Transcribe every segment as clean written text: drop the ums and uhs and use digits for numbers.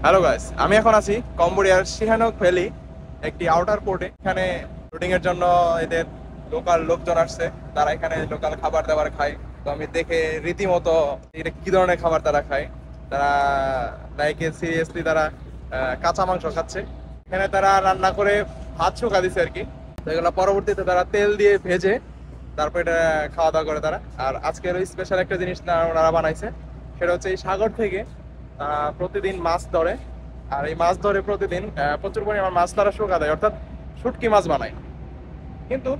Hello guys, আমি এখন আছি কম্বোডিয়ার সিহানক ভ্যালি একটি আউটার পোর্টে। এখানে শুটিং এর জন্য এদের লোকাল লোকজন আসছে, তারা এখানে লোকাল খাবার দাবার খায়। তো আমি দেখে রীতিমতো এটা কি ধরনের খাবার তারা খায়। তারা লাইক সিরিয়াসলি তারা কাঁচা মাংস খাচ্ছে। এখানে তারা রান্না করে ভাত শুকা দিছে আর কি। তো এগুলো পরবর্তীতে তারা তেল দিয়ে ভেজে তারপর এটা খাওয়া দাওয়া করে তারা। আর আজকের স্পেশাল একটা জিনিস ওনারা বানাইছে, সেটা হচ্ছে এই সাগর থেকে প্রতিদিন মাছ ধরে। আর এই মাছ ধরে প্রতিদিন প্রচুর পরিমাণ মাছ তারা শুকা দেয়, অর্থাৎ শুটকি মাছ বানায়। কিন্তু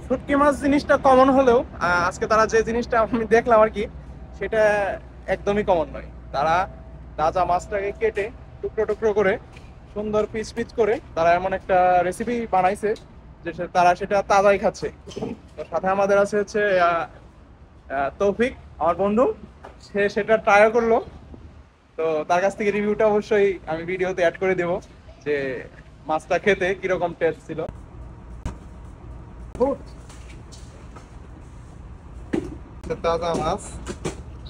শুটকি মাছ জিনিসটা কমন হলেও আজকে তারা যে জিনিসটা আমি দেখলাম আর কি, সেটা একদমই কমন নয়। তারা তাজা মাছটাকে কেটে টুকরো টুকরো করে সুন্দর পিস পিস করে তারা এমন একটা রেসিপি বানাইছে যে তারা সেটা তাজাই খাচ্ছে। তো সাথে আমাদের আছে হচ্ছে তৌফিক, আমার বন্ধু। সে সেটা ট্রাইও করলো। তো তার কাছ থেকে রিভিউটা অবশ্যই আমি ভিডিওতে অ্যাড করে দেবো যে মাছটা খেতে কিরকম টেস্ট ছিল। তাজা মাছ,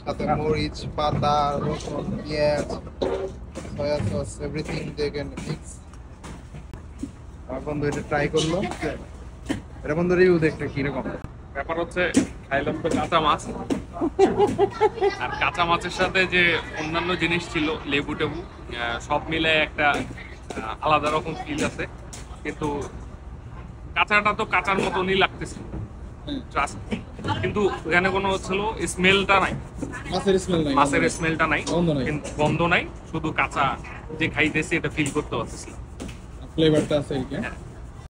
সাথে মরিচ, পাতা, রসুন, পেঁয়াজ, soya sauce, everything they can mix. আমার বন্ধু এটা ট্রাই করলো। এটা বন্ধু রিভিউ দেখতে কিরকম। ব্যাপার হচ্ছে খাইলাম তো কাঁচা মাছ, আর কাঁচা মাছের সাথে যে অন্যান্য জিনিস ছিল লেবু টেবু সব মিলে একটা আলাদা রকম ফিল আছে। কিন্তু কাঁচাটা তো কাঁচার মতনই লাগতেছে, ট্রাস্ট। কিন্তু এখানে কোনো হচ্ছিল স্মেলটা নাই, মাছের স্মেল নাই, মাছের স্মেলটা নাই, গন্ধ নাই। কিন্তু গন্ধ নাই, শুধু কাঁচা যে খাইতেছি এটা ফিল করতে পারতেছি। ফ্লেভারটা আছে এই হ্যাঁ।